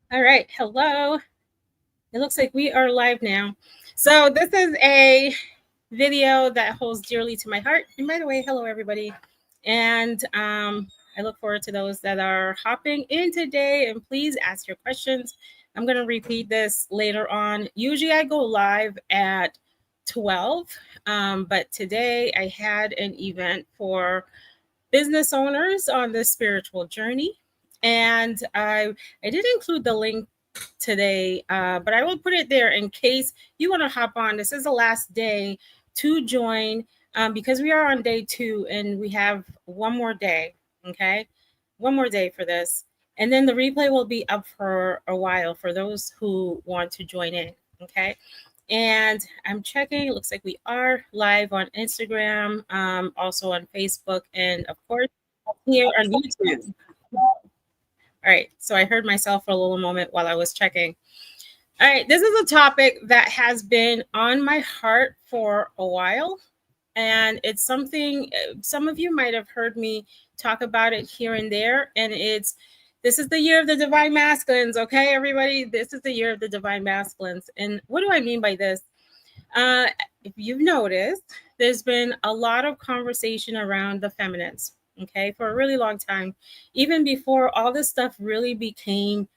All right. Hello. It looks like we are live now. So this is a video that holds dearly to my heart. And by the way, hello everybody. And I look forward to those that are hopping in today. And please ask your questions. I'm going to repeat this later on. Usually I go live at 12, but today I had an event for business owners on this spiritual journey. And I did include the link today, but I will put it there in case you want to hop on. This is the last day to join because we are on day 2 and we have one more day. Okay. One more day for this. And then the replay will be up for a while for those who want to join in. Okay. And I'm checking. It looks like we are live on Instagram, also on Facebook, and of course here on YouTube. All right. So I heard myself for a little moment while I was checking. All right. This is a topic that has been on my heart for a while. And it's something some of you might have heard me talk about it here and there. And this is the year of the divine masculines. Okay, everybody, this is the year of the divine masculines. And what do I mean by this? If you've noticed, there's been a lot of conversation around the feminines, okay, for a really long time, even before all this stuff really became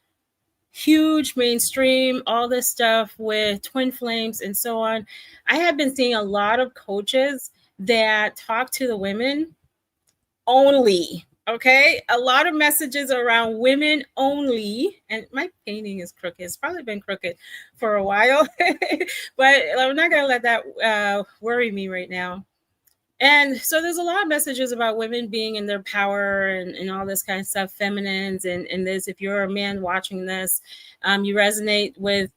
huge mainstream, all this stuff with twin flames and so on. I have been seeing a lot of coaches that talk to the women only. Okay, a lot of messages around women only, and my painting is crooked. It's probably been crooked for a while, but I'm not gonna let that worry me right now. And so there's a lot of messages about women being in their power and all this kind of stuff, feminines, and this. If you're a man watching this, you resonate with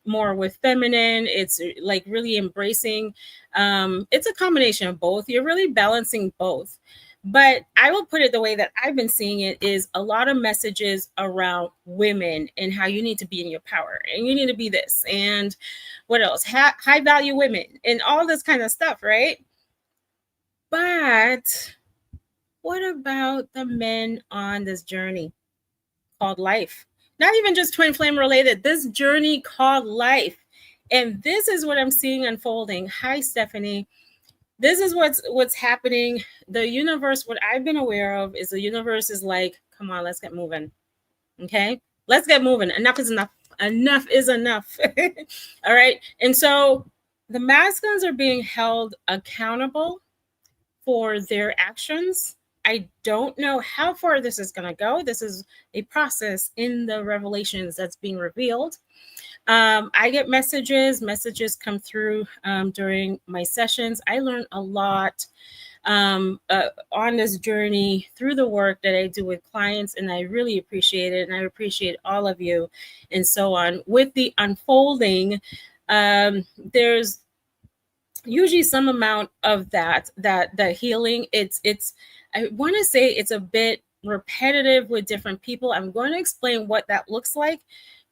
more with feminine. It's like really embracing. It's a combination of both. You're really balancing both. But I will put it the way that I've been seeing it is a lot of messages around women and how you need to be in your power and you need to be this and what else? High value women and all this kind of stuff, right? But what about the men on this journey called life? Not even just twin flame related, this journey called life. And this is what I'm seeing unfolding. Hi, Stephanie. This is what's happening. The universe, what I've been aware of is the universe is like, come on, let's get moving. Okay? Let's get moving. Enough is enough. Enough is enough. All right. And so the masculines are being held accountable for their actions. I don't know how far this is going to go. This is a process in the revelations that's being revealed. I get messages come through during my sessions. I learn a lot on this journey through the work that I do with clients, and I really appreciate it. And I appreciate all of you and so on. With the unfolding, there's usually some amount of that healing. It's I want to say it's a bit repetitive with different people. I'm going to explain what that looks like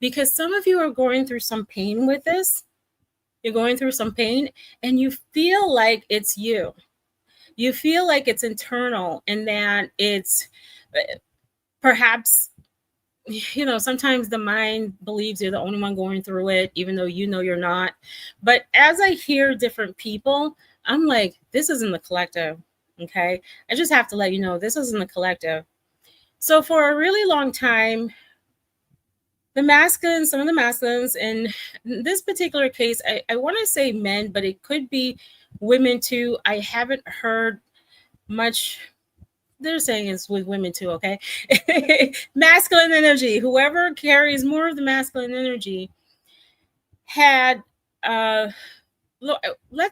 because some of you are going through some pain with this. You're going through some pain and you feel like it's you. You feel like it's internal and that it's perhaps, sometimes the mind believes you're the only one going through it, even though you know you're not. But as I hear different people, I'm like, this isn't the collective. Okay. I just have to let you know this isn't the collective. So for a really long time, some of the masculines, in this particular case, I want to say men, but it could be women too. I haven't heard much. They're saying it's with women too, okay? Masculine energy, whoever carries more of the masculine energy had, let's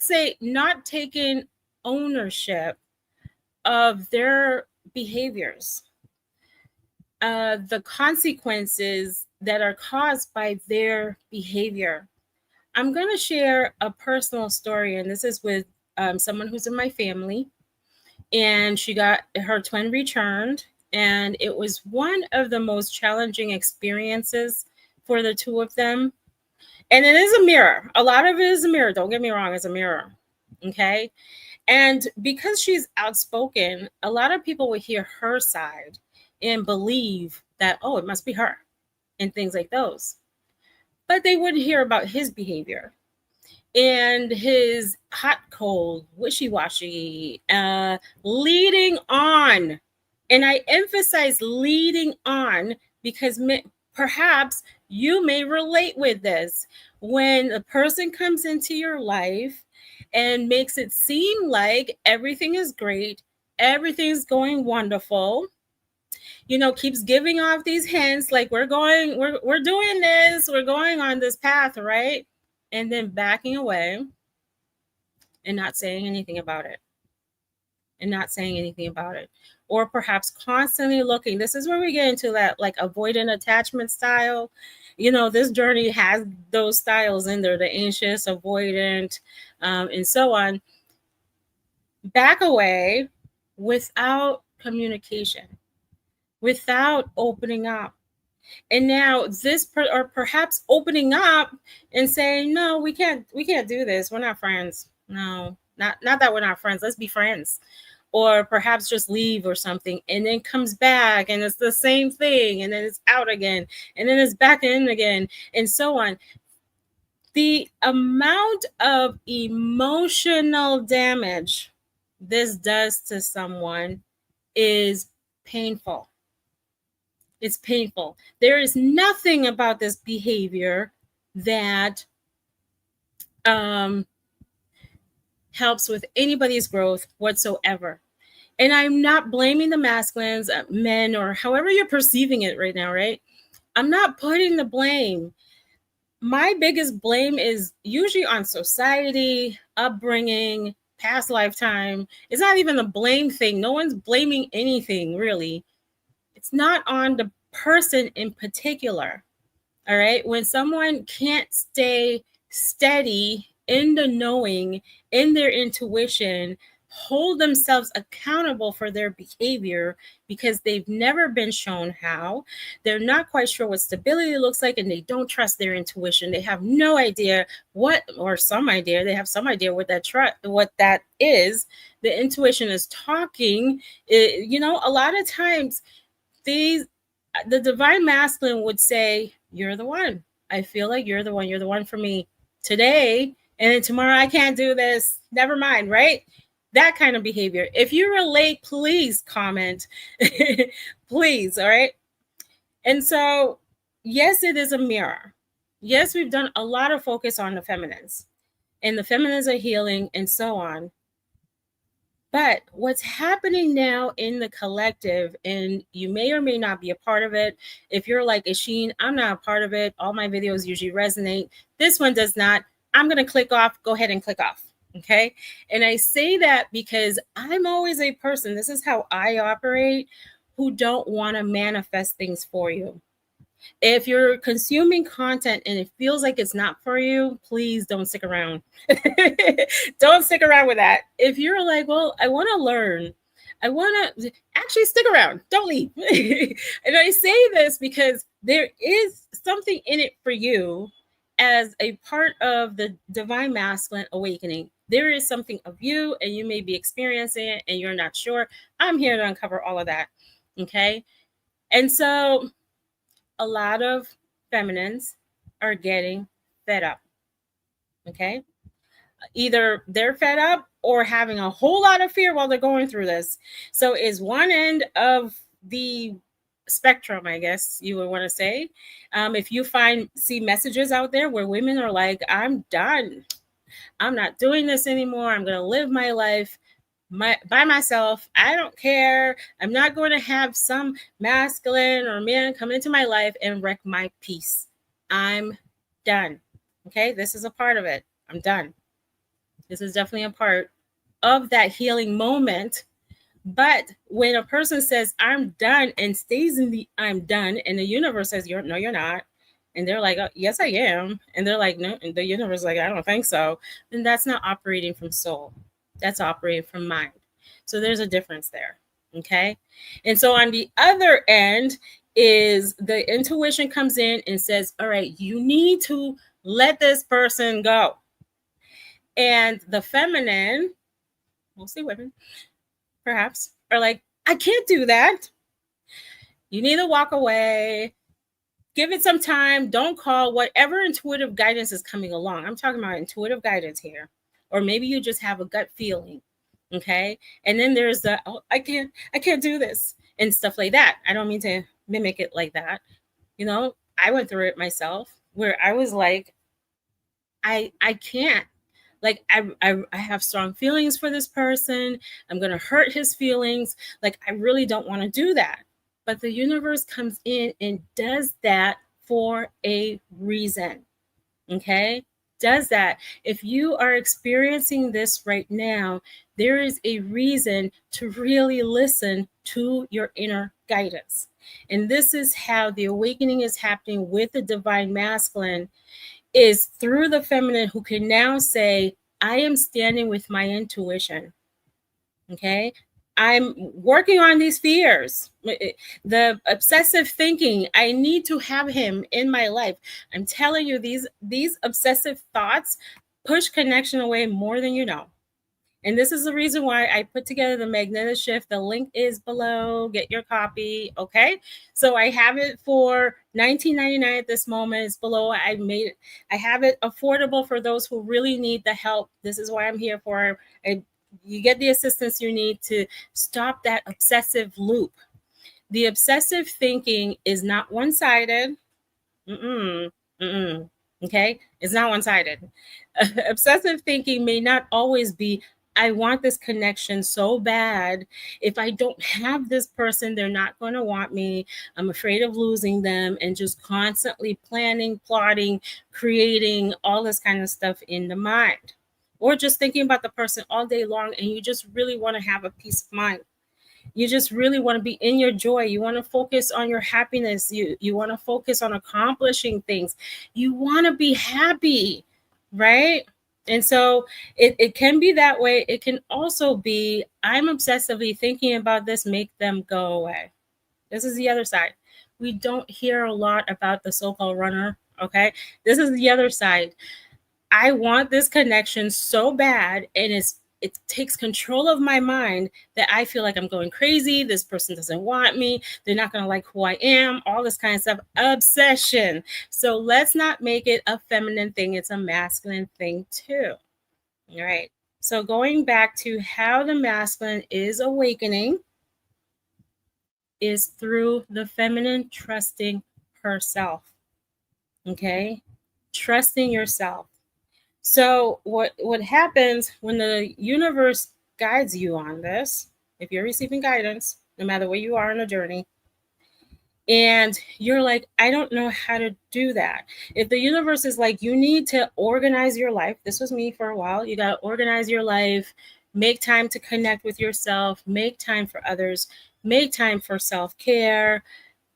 say, not taken ownership of their behaviors, the consequences that are caused by their behavior. I'm going to share a personal story, and this is with someone who's in my family. And she got her twin returned, and it was one of the most challenging experiences for the two of them. And it is a mirror. A lot of it is a mirror. Don't get me wrong, it's a mirror. Okay. And because she's outspoken, a lot of people will hear her side and believe that, oh, it must be her. and things like those. But they wouldn't hear about his behavior and his hot, cold, wishy-washy, leading on. And I emphasize leading on because perhaps you may relate with this. When a person comes into your life and makes it seem like everything is great, everything's going wonderful, keeps giving off these hints like we're doing this, we're going on this path, right? And then backing away and not saying anything about it. Or perhaps constantly looking. This is where we get into that like avoidant attachment style. This journey has those styles in there, the anxious, avoidant, and so on. Back away without communication, without opening up. And now or perhaps opening up and saying, no, we can't do this. We're not friends. No, not that we're not friends. Let's be friends. Or perhaps just leave or something, and then comes back and it's the same thing, and then it's out again, and then it's back in again, and so on. The amount of emotional damage this does to someone is painful. It's painful. There is nothing about this behavior that helps with anybody's growth whatsoever. And I'm not blaming the masculines, men, or however you're perceiving it right now, right? I'm not putting the blame. My biggest blame is usually on society, upbringing, past lifetime. It's not even a blame thing. No one's blaming anything, really. It's not on the person in particular. All right. When someone can't stay steady in the knowing, in their intuition, hold themselves accountable for their behavior because they've never been shown how, they're not quite sure what stability looks like, and they don't trust their intuition. They have no idea they have some idea what that is. The intuition is talking. A lot of times the divine masculine would say, you're the one. I feel like you're the one for me today, and then tomorrow I can't do this. Never mind, right? That kind of behavior. If you relate, please comment. Please, all right? And so, yes, it is a mirror. Yes, we've done a lot of focus on the feminines, and the feminines are healing and so on. But what's happening now in the collective, and you may or may not be a part of it. If you're like 𝐾𝐨, I'm not a part of it. All my videos usually resonate. This one does not. I'm going to click off. Go ahead and click off. Okay. And I say that because I'm always a person, this is how I operate, who don't want to manifest things for you. If you're consuming content and it feels like it's not for you, please don't stick around. Don't stick around with that. If you're like, well, I want to learn, I want to actually stick around, don't leave. And I say this because there is something in it for you as a part of the divine masculine awakening. There is something of you, and you may be experiencing it and you're not sure. I'm here to uncover all of that. Okay. And so a lot of feminines are getting fed up. Okay. Either they're fed up or having a whole lot of fear while they're going through this. So is one end of the spectrum, I guess you would want to say. If you see messages out there where women are like, I'm done. I'm not doing this anymore. I'm going to live my life by myself. I don't care. I'm not going to have some masculine or man come into my life and wreck my peace. I'm done. Okay, this is a part of it. I'm done. This is definitely a part of that healing moment. But when a person says, I'm done, and stays in the I'm done, and the universe says, you're not. And they're like, oh, yes, I am. And they're like, no. And the universe is like, I don't think so. Then that's not operating from soul. That's operating from mind. So there's a difference there. Okay. And so on the other end is the intuition comes in and says, all right, you need to let this person go. And the feminine, mostly women, perhaps, are like, I can't do that. You need to walk away. Give it some time. Don't call. Whatever intuitive guidance is coming along. I'm talking about intuitive guidance here. Or maybe you just have a gut feeling. Okay. And then there's the, oh, I can't do this and stuff like that. I don't mean to mimic it like that. You know, I went through it myself where I was like, I can't. Like I have strong feelings for this person. I'm gonna hurt his feelings. Like I really don't want to do that. But the universe comes in and does that for a reason. Okay? Does that. If you are experiencing this right now, there is a reason to really listen to your inner guidance. And this is how the awakening is happening with the divine masculine, is through the feminine who can now say, I am standing with my intuition. Okay. I'm working on these fears. The obsessive thinking, I need to have him in my life. I'm telling you, these obsessive thoughts push connection away more than you know. And this is the reason why I put together the magnetic shift. The link is below. Get your copy. Okay. So I have it for $19.99 at this moment. It's below. I have it affordable for those who really need the help. This is why I'm here for. You get the assistance you need to stop that obsessive loop. The obsessive thinking is not one-sided. Okay. It's not one-sided. Obsessive thinking may not always be, I want this connection so bad. If I don't have this person, they're not going to want me. I'm afraid of losing them, and just constantly planning, plotting, creating all this kind of stuff in the mind. Or just thinking about the person all day long, and you just really want to have a peace of mind. You just really want to be in your joy. You want to focus on your happiness. You want to focus on accomplishing things. You want to be happy, right? And so it can be that way. It can also be, I'm obsessively thinking about this, make them go away. This is the other side. We don't hear a lot about the so-called runner, okay? This is the other side. I want this connection so bad, and it takes control of my mind that I feel like I'm going crazy. This person doesn't want me. They're not going to like who I am, all this kind of stuff. Obsession. So let's not make it a feminine thing. It's a masculine thing too. All right. So going back to how the masculine is awakening is through the feminine trusting herself. Okay. Trusting yourself. So what happens when the universe guides you on this, if you're receiving guidance, no matter where you are in a journey, and you're like, I don't know how to do that. If the universe is like, you need to organize your life. This was me for a while. You got to organize your life, make time to connect with yourself, make time for others, make time for self-care,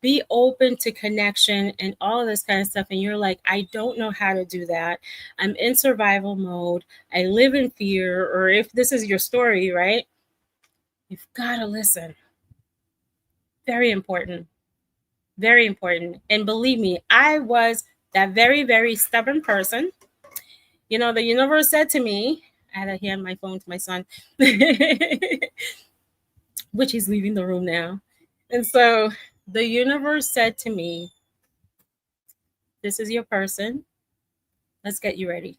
be open to connection and all of this kind of stuff. And you're like, I don't know how to do that. I'm in survival mode. I live in fear. Or if this is your story, right? You've got to listen. Very important. Very important. And believe me, I was that very, very stubborn person. You know, the universe said to me, I had to hand my phone to my son, which he's leaving the room now. And so the universe said to me, this is your person. Let's get you ready.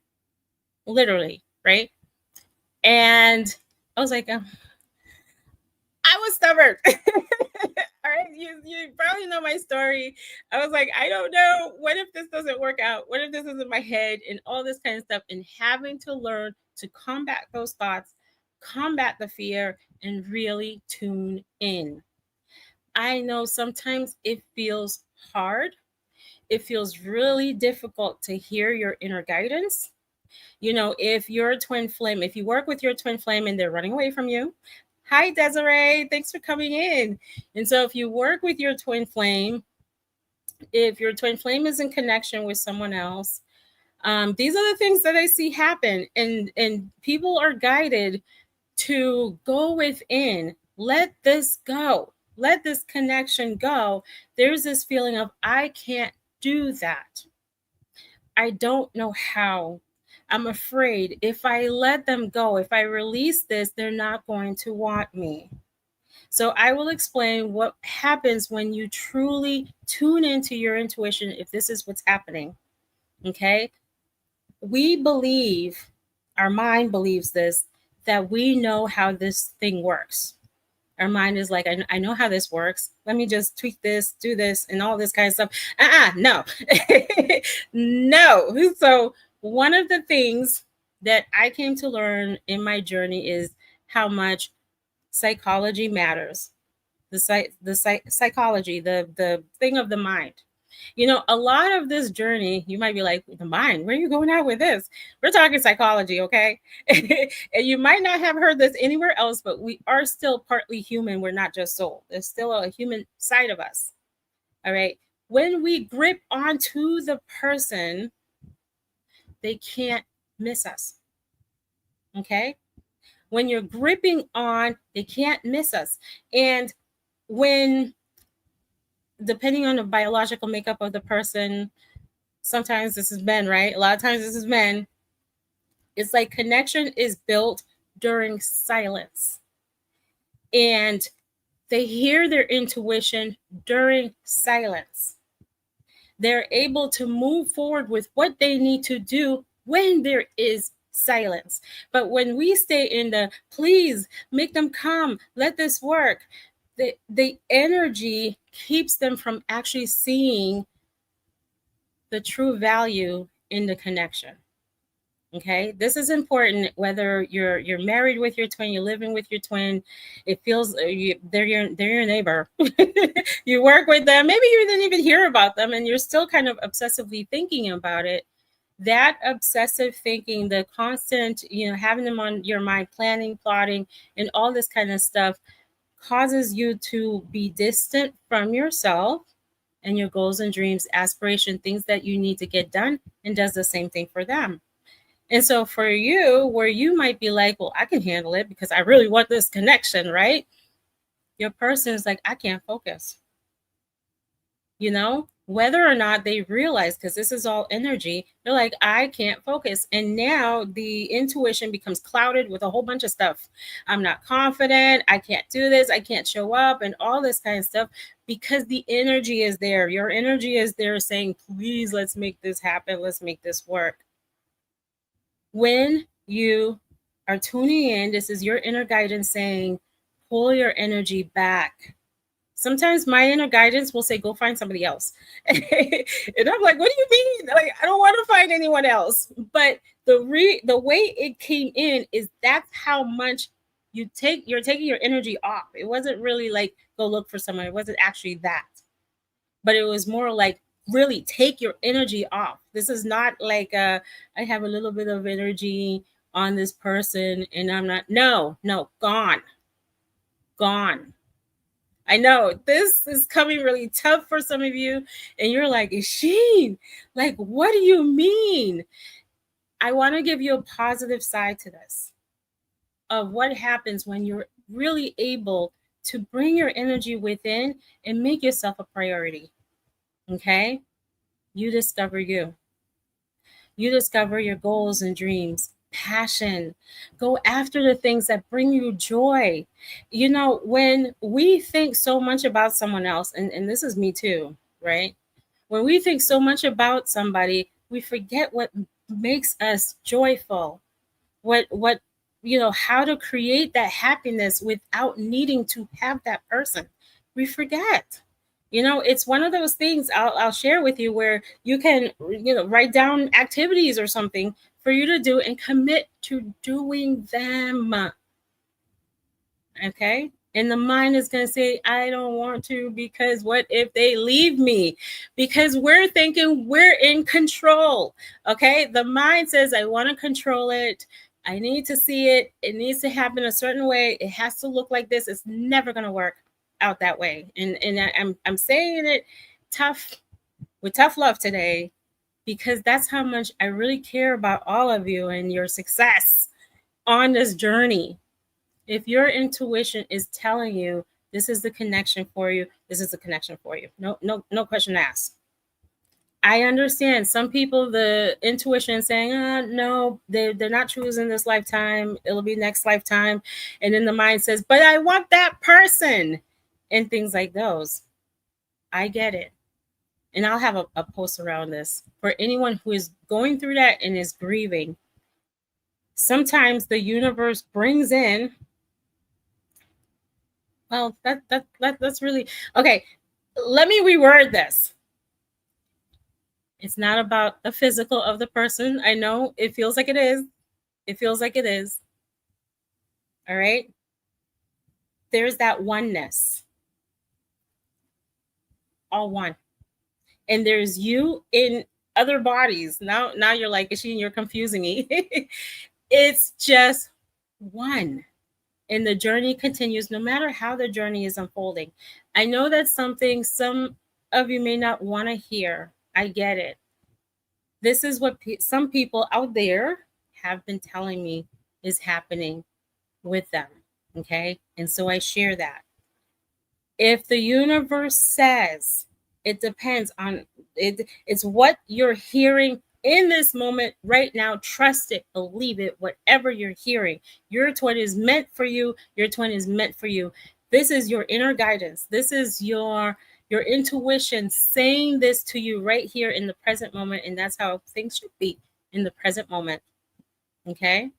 Literally, right? And I was like, I was stubborn. All right, you probably know my story. I was like, I don't know. What if this doesn't work out? What if this is in my head and all this kind of stuff? And having to learn to combat those thoughts, combat the fear, and really tune in. I know sometimes it feels hard. It feels really difficult to hear your inner guidance. You know, if you're a twin flame, if you work with your twin flame and they're running away from you, hi, Desiree, thanks for coming in. And so if you work with your twin flame, if your twin flame is in connection with someone else, these are the things that I see happen. And people are guided to go within, let this go, let this connection go. There's this feeling of, I can't do that. I don't know how. I'm afraid if I let them go, if I release this, they're not going to want me. So I will explain what happens when you truly tune into your intuition, if this is what's happening. Okay. We believe, our mind believes this, that we know how this thing works. Our mind is like, I know how this works. Let me just tweak this, do this, and all this kind of stuff. No. No. So, one of the things that I came to learn in my journey is how much psychology matters. The psychology, the thing of the mind. You know, a lot of this journey, you might be like, the mind, where are you going out with this? We're talking psychology, okay? And you might not have heard this anywhere else, but we are still partly human. We're not just soul. There's still a human side of us. All right. When we grip onto the person, they can't miss us. Okay. When you're gripping on, they can't miss us. And when, depending on the biological makeup of the person, sometimes this is men, right? A lot of times this is men. It's like connection is built during silence. And they hear their intuition during silence. They're able to move forward with what they need to do when there is silence. But when we stay in the please make them come, let this work, the energy keeps them from actually seeing the true value in the connection. Okay, this is important. Whether you're married with your twin, you're living with your twin, it feels they're your neighbor. You work with them. Maybe you didn't even hear about them, and you're still kind of obsessively thinking about it. That obsessive thinking, the constant, having them on your mind, planning, plotting, and all this kind of stuff, causes you to be distant from yourself and your goals and dreams, aspiration, things that you need to get done, and does the same thing for them. And so for you, where you might be like, well, I can handle it because I really want this connection, right? Your person is like, I can't focus. Whether or not they realize, because this is all energy, they're like, I can't focus. And now the intuition becomes clouded with a whole bunch of stuff. I'm not confident. I can't do this. I can't show up, and all this kind of stuff, because the energy is there. Your energy is there saying, please, let's make this happen. Let's make this work. When you are tuning in, this is your inner guidance saying, pull your energy back. Sometimes my inner guidance will say, go find somebody else. And I'm like, what do you mean? Like, I don't want to find anyone else. But the way it came in is that's how much you're taking your energy off. It wasn't really like, go look for someone. It wasn't actually that. But it was more like, really take your energy off. This is not like I have a little bit of energy on this person and I'm not. No, gone. I know this is coming really tough for some of you, and you're like, 𝐿𝐶, like, what do you mean? I want to give you a positive side to this, of what happens when you're really able to bring your energy within and make yourself a priority. Okay? You discover you. You discover your goals and dreams, passion. Go after the things that bring you joy. When we think so much about someone else, and this is me too, right? When we think so much about somebody, we forget what makes us joyful. What how to create that happiness without needing to have that person. We forget. It's one of those things I'll share with you where you can, write down activities or something for you to do and commit to doing them. Okay. And the mind is going to say, I don't want to, because what if they leave me? Because we're thinking we're in control. Okay. The mind says, I want to control it. I need to see it. It needs to happen a certain way. It has to look like this. It's never going to work out that way. And I'm saying it with tough love today, because that's how much I really care about all of you and your success on this journey. If your intuition is telling you this is the connection for you, this is the connection for you. No question asked. I understand some people, the intuition saying, no, they're not choosing this lifetime. It'll be next lifetime. And then the mind says, but I want that person and things like those. I get it. And I'll have a post around this for anyone who is going through that and is grieving. Sometimes the universe brings in, well, that's really, okay, let me reword this. It's not about the physical of the person. I know it feels like it is. It feels like it is. All right. There's that oneness. All one. And there's you in other bodies. Now you're like, Isheen, you're confusing me. It's just one. And the journey continues no matter how the journey is unfolding. I know that's something some of you may not want to hear. I get it. This is what some people out there have been telling me is happening with them. Okay. And so I share that. If the universe says, it depends on it, it's what you're hearing in this moment right now. Trust it, believe it, whatever you're hearing. Your twin is meant for you. Your twin is meant for you. This is your inner guidance. This is your intuition saying this to you right here in the present moment. And that's how things should be in the present moment. Okay.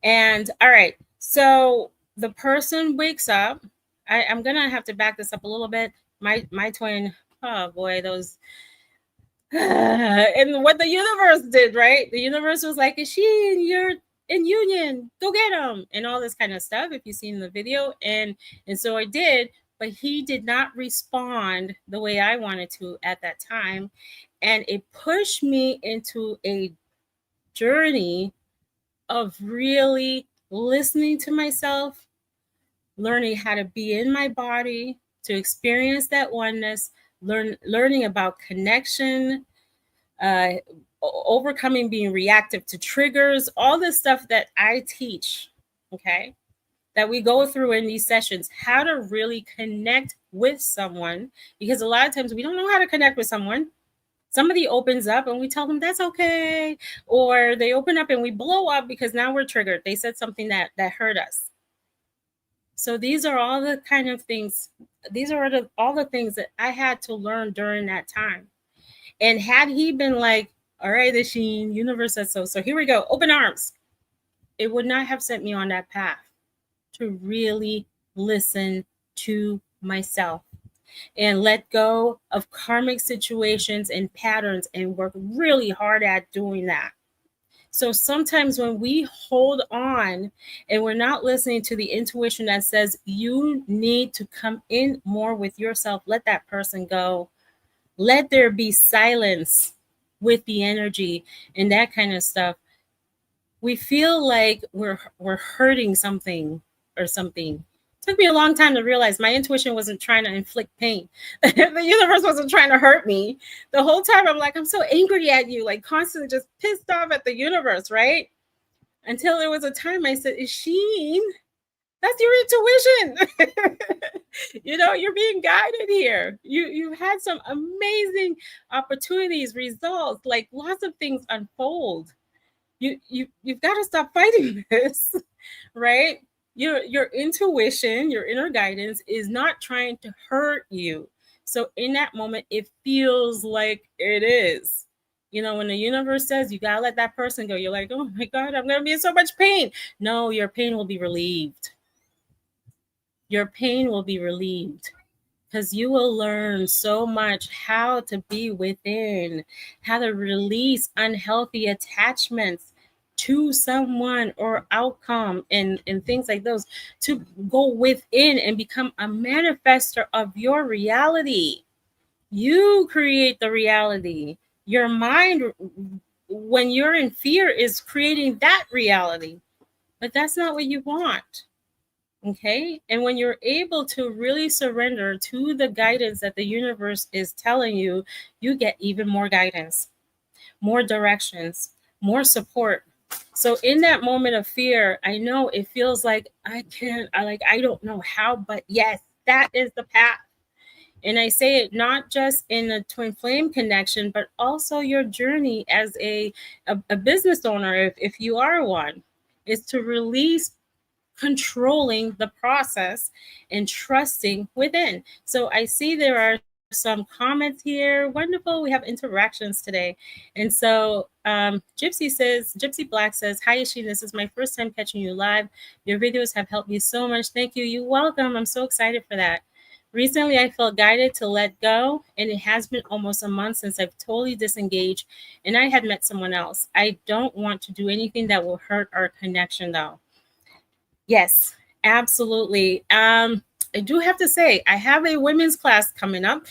And all right. So the person wakes up. I'm going to have to back this up a little bit. My twin, oh boy, those, and what the universe did, right? The universe was like, Isheen, you're in union, go get him, and all this kind of stuff, if you've seen the video. And so I did, but he did not respond the way I wanted to at that time. And it pushed me into a journey of really listening to myself, learning how to be in my body, to experience that oneness, learning about connection, overcoming being reactive to triggers, all this stuff that I teach, okay, that we go through in these sessions, how to really connect with someone, because a lot of times we don't know how to connect with someone. Somebody opens up and we tell them that's okay, or they open up and we blow up because now we're triggered. They said something that hurt us. So these are all the kind of things, these are all the things that I had to learn during that time. And had he been like, all right, Isheen, universe says so here we go, open arms, it would not have sent me on that path to really listen to myself and let go of karmic situations and patterns and work really hard at doing that. So sometimes when we hold on and we're not listening to the intuition that says you need to come in more with yourself, let that person go. Let there be silence with the energy and that kind of stuff. We feel like we're hurting something or something. It took me a long time to realize my intuition wasn't trying to inflict pain. The universe wasn't trying to hurt me. The whole time I'm like, I'm so angry at you, like constantly just pissed off at the universe, right? Until there was a time I said, Isheen, that's your intuition. You're being guided here. You've had some amazing opportunities, results, like lots of things unfold. You've got to stop fighting this, right? Your intuition, your inner guidance is not trying to hurt you. So in that moment, it feels like it is. When the universe says you gotta let that person go, you're like, oh my God, I'm gonna be in so much pain. No, your pain will be relieved. Your pain will be relieved because you will learn so much how to be within, how to release unhealthy attachments to someone or outcome and things like those, to go within and become a manifester of your reality. You create the reality. Your mind, when you're in fear, is creating that reality, but that's not what you want. Okay. And when you're able to really surrender to the guidance that the universe is telling you, you get even more guidance, more directions, more support. So in that moment of fear, I know it feels like I don't know how, but yes, that is the path. And I say it not just in a twin flame connection, but also your journey as a business owner, if you are one, is to release controlling the process and trusting within. So I see there are some comments here. Wonderful. We have interactions today. And so Gypsy Black says, "Hi, Yashin. This is my first time catching you live. Your videos have helped me so much. Thank you. You're welcome. I'm so excited for that. Recently, I felt guided to let go, and it has been almost a month since I've totally disengaged and I had met someone else. I don't want to do anything that will hurt our connection, though." Yes, absolutely. I do have to say, I have a women's class coming up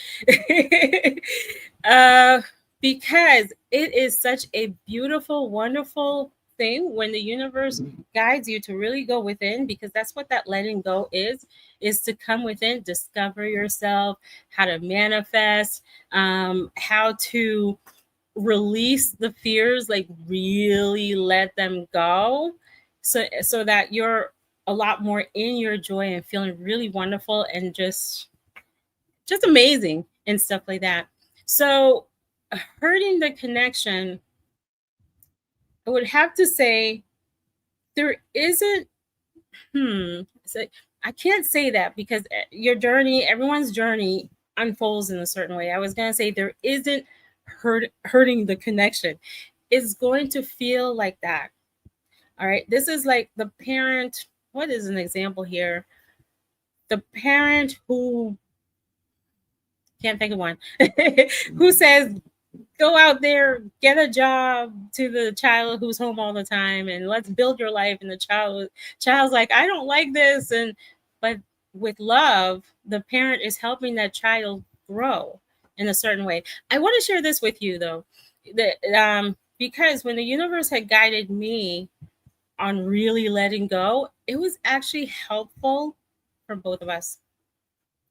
because it is such a beautiful, wonderful thing when the universe guides you to really go within, because that's what that letting go is to come within, discover yourself, how to manifest, how to release the fears, like really let them go, so that you're a lot more in your joy and feeling really wonderful and just amazing and stuff like that. So hurting the connection, I would have to say there isn't so I can't say that, because your journey, everyone's journey unfolds in a certain way. I was going to say there isn't hurting the connection. It's going to feel like that. All right, this is like the parent. What is an example here? The parent who, can't think of one, who says, "Go out there, get a job," to the child who's home all the time, and let's build your life. And the child's like, "I don't like this." But with love, the parent is helping that child grow in a certain way. I want to share this with you, though, that because when the universe had guided me on really letting go, it was actually helpful for both of us.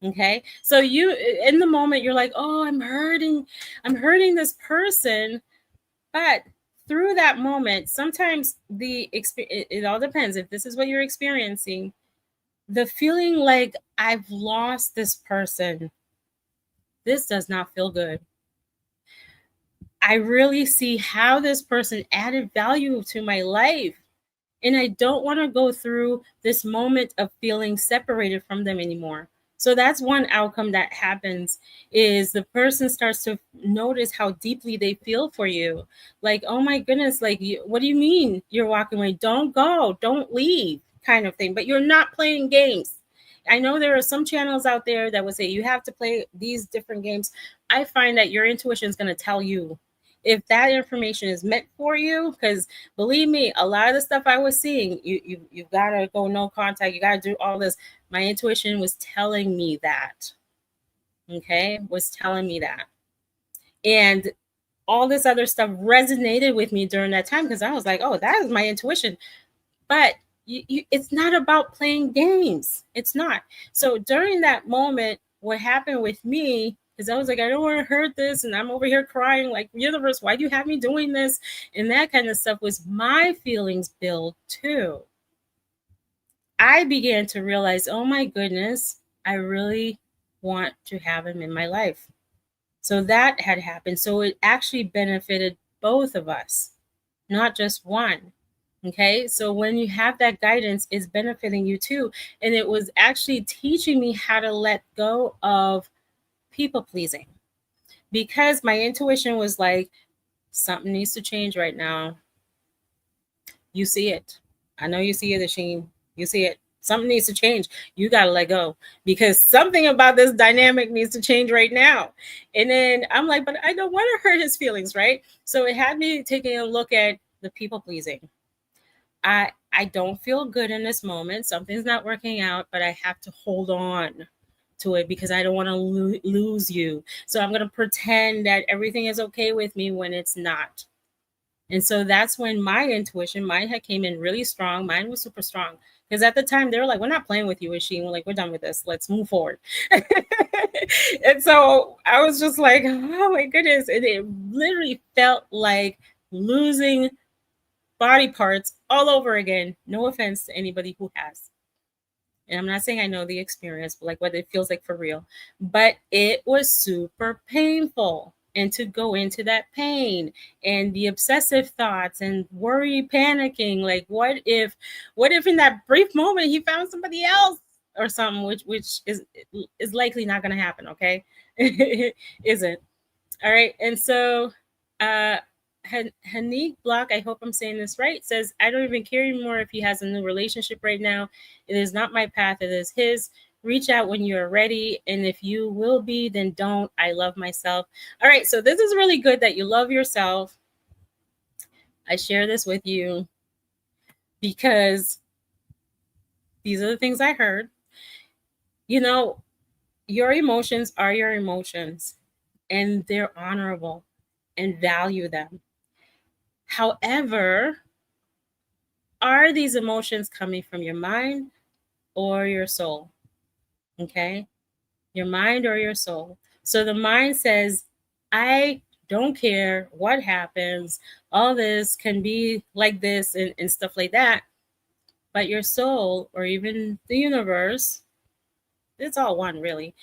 Okay, so you, in the moment, you're like, "Oh, I'm hurting this person," but through that moment, sometimes it all depends. If this is what you're experiencing, the feeling like, "I've lost this person, this does not feel good. I really see how this person added value to my life, and I don't want to go through this moment of feeling separated from them anymore." So that's one outcome that happens, is the person starts to notice how deeply they feel for you. Like, "Oh my goodness, like, what do you mean you're walking away? Don't go, don't leave," kind of thing. But you're not playing games. I know there are some channels out there that would say you have to play these different games. I find that your intuition is going to tell you if that information is meant for you, because believe me, a lot of the stuff I was seeing, you've got to go no contact, you got to do all this. My intuition was telling me that. Okay, was telling me that. And all this other stuff resonated with me during that time, because I was like, "Oh, that is my intuition." But it's not about playing games. It's not. So during that moment, what happened with me is I was like, "I don't want to hurt this," and I'm over here crying like, "Universe, why do you have me doing this?" And that kind of stuff was my feelings build too. I began to realize, oh my goodness, I really want to have him in my life. So that had happened. So it actually benefited both of us, not just one. Okay, so when you have that guidance, it's benefiting you too. And it was actually teaching me how to let go of people pleasing, because my intuition was like, something needs to change right now. You see it. I know you see it, Yashin. You see it. Something needs to change. You got to let go, because something about this dynamic needs to change right now. And then I'm like, but I don't want to hurt his feelings, right? So it had me taking a look at the people pleasing. I don't feel good in this moment. Something's not working out, but I have to hold on to it because I don't want to lose you. So I'm going to pretend that everything is okay with me when it's not. And so that's when my intuition, mine had came in really strong. Mine was super strong, because at the time they were like, "We're not playing with you, Yashin. We're like, we're done with this. Let's move forward." And so I was just like, oh my goodness. And it literally felt like losing body parts all over again. No offense to anybody who has. And I'm not saying I know the experience, but like what it feels like for real. But it was super painful. And to go into that pain and the obsessive thoughts and worry, panicking, like what if in that brief moment he found somebody else or something, which is likely not going to happen. Okay, it isn't. All right, and so uh, Hanik Block, I hope I'm saying this right, says, I don't even care anymore if he has a new relationship right now. It is not my path, it is his. Reach out when you're ready. And if you will be, then don't. I love myself. All right, so this is really good that you love yourself. I share this with you because these are the things I heard. You know, your emotions are your emotions, and they're honorable, and value them. However, are these emotions coming from your mind or your soul? Okay, your mind or your soul. So the mind says, I don't care what happens, all this can be like this, and stuff like that. But your soul, or even the universe, it's all one really,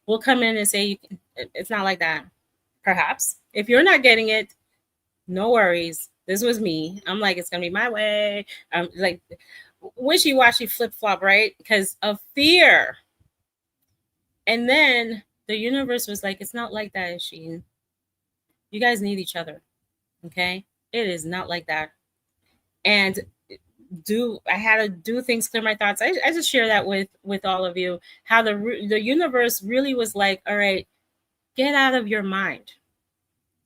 will come in and say, it's not like that. Perhaps if you're not getting it, no worries. This was me. I'm like, it's gonna be my way. I'm like wishy-washy, flip-flop, right? Because of fear. And then the universe was like, it's not like that, Sheen. You guys need each other. Okay. It is not like that. And I had to do things, clear my thoughts. I just share that with all of you, how the universe really was like, all right, get out of your mind,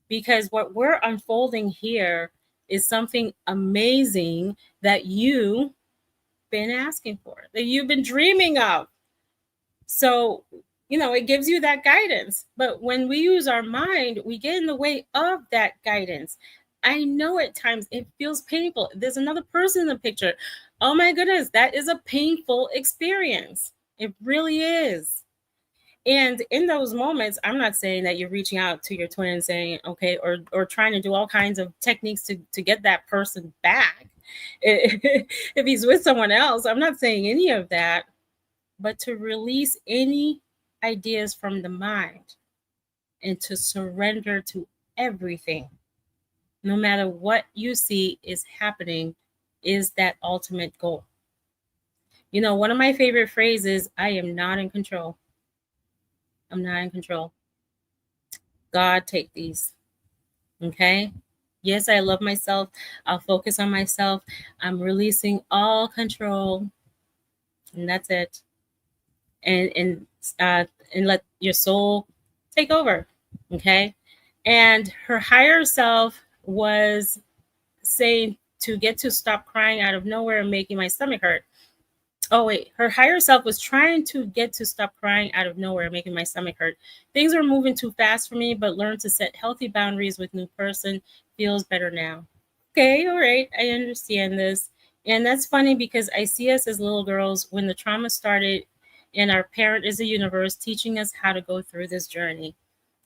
because what we're unfolding here is something amazing that you've been asking for, that you've been dreaming of. So, it gives you that guidance. But when we use our mind, we get in the way of that guidance. I know at times it feels painful. There's another person in the picture. Oh my goodness, that is a painful experience. It really is. And in those moments, I'm not saying that you're reaching out to your twin and saying, okay, or trying to do all kinds of techniques to get that person back. If he's with someone else, I'm not saying any of that, but to release any ideas from the mind and to surrender to everything, no matter what you see is happening, is that ultimate goal. One of my favorite phrases, I am not in control. I'm not in control. God, take these. Okay. Yes, I love myself. I'll focus on myself. I'm releasing all control. And that's it. And let your soul take over. Okay. And her higher self was saying to get to stop crying out of nowhere and making my stomach hurt. Oh, wait. Her higher self was trying to get to stop crying out of nowhere, making my stomach hurt. Things are moving too fast for me, but learn to set healthy boundaries with new person. Feels better now. Okay, all right. I understand this. And that's funny because I see us as little girls when the trauma started, and our parent is the universe teaching us how to go through this journey.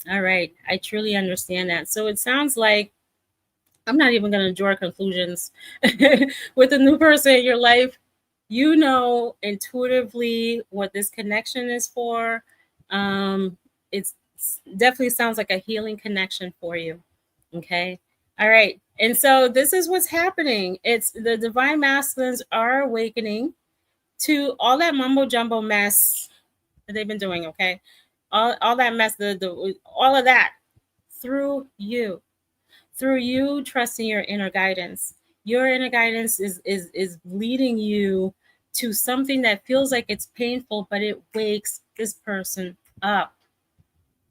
All right. I truly understand that. So it sounds like I'm not even going to draw conclusions with a new person in your life. Intuitively what this connection is for. It's definitely sounds like a healing connection for you. Okay. All right. And so this is what's happening. It's the divine masculines are awakening to all that mumbo jumbo mess that they've been doing. Okay. All that mess, all of that through you trusting your inner guidance. Your inner guidance is leading you to something that feels like it's painful, but it wakes this person up.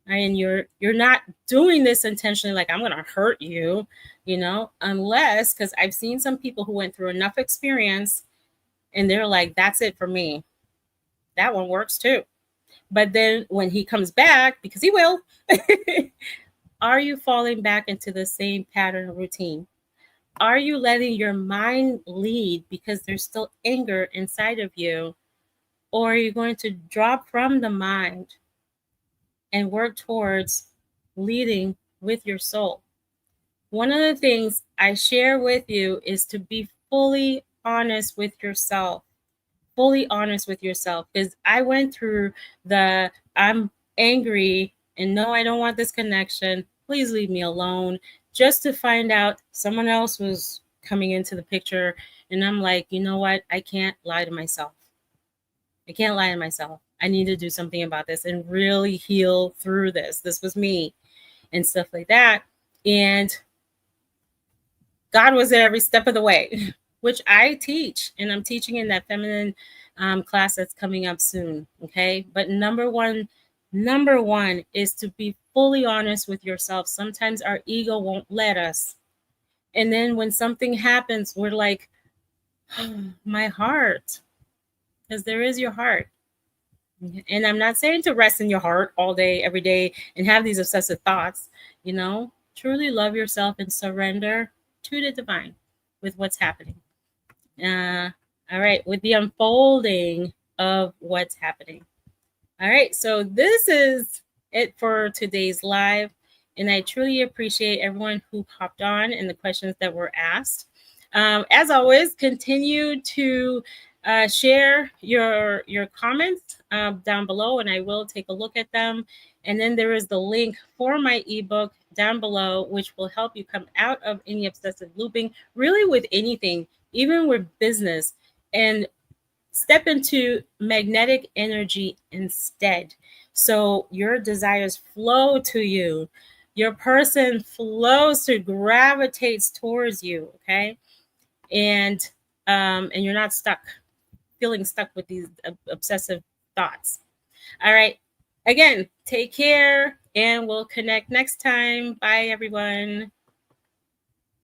And you're not doing this intentionally, like I'm gonna hurt you, unless, because I've seen some people who went through enough experience and they're like, that's it for me. That one works too. But then when he comes back, because he will, are you falling back into the same pattern of routine? Are you letting your mind lead because there's still anger inside of you? Or are you going to drop from the mind and work towards leading with your soul? One of the things I share with you is to be fully honest with yourself. fully honest with yourself, because I went through the I'm angry and no, I don't want this connection. Please leave me alone. Just to find out someone else was coming into the picture. And I'm like, you know what? I can't lie to myself. I can't lie to myself. I need to do something about this and really heal through this. This was me and stuff like that. And God was there every step of the way, which I teach. And I'm teaching in that feminine class that's coming up soon. Okay. But number one is to be fully honest with yourself. Sometimes our ego won't let us. And then when something happens, we're like, oh, my heart, because there is your heart. And I'm not saying to rest in your heart all day, every day, and have these obsessive thoughts. Truly love yourself and surrender to the divine with what's happening. All right, with the unfolding of what's happening. All right, so this is it for today's live. And I truly appreciate everyone who hopped on and the questions that were asked. As always, continue to share your comments down below, and I will take a look at them. And then there is the link for my ebook down below, which will help you come out of any obsessive looping, really with anything, even with business, and step into magnetic energy instead. So your desires flow to you. Your person flows to gravitates towards you. Okay. And you're not feeling stuck with these obsessive thoughts. All right. Again, take care and we'll connect next time. Bye, everyone.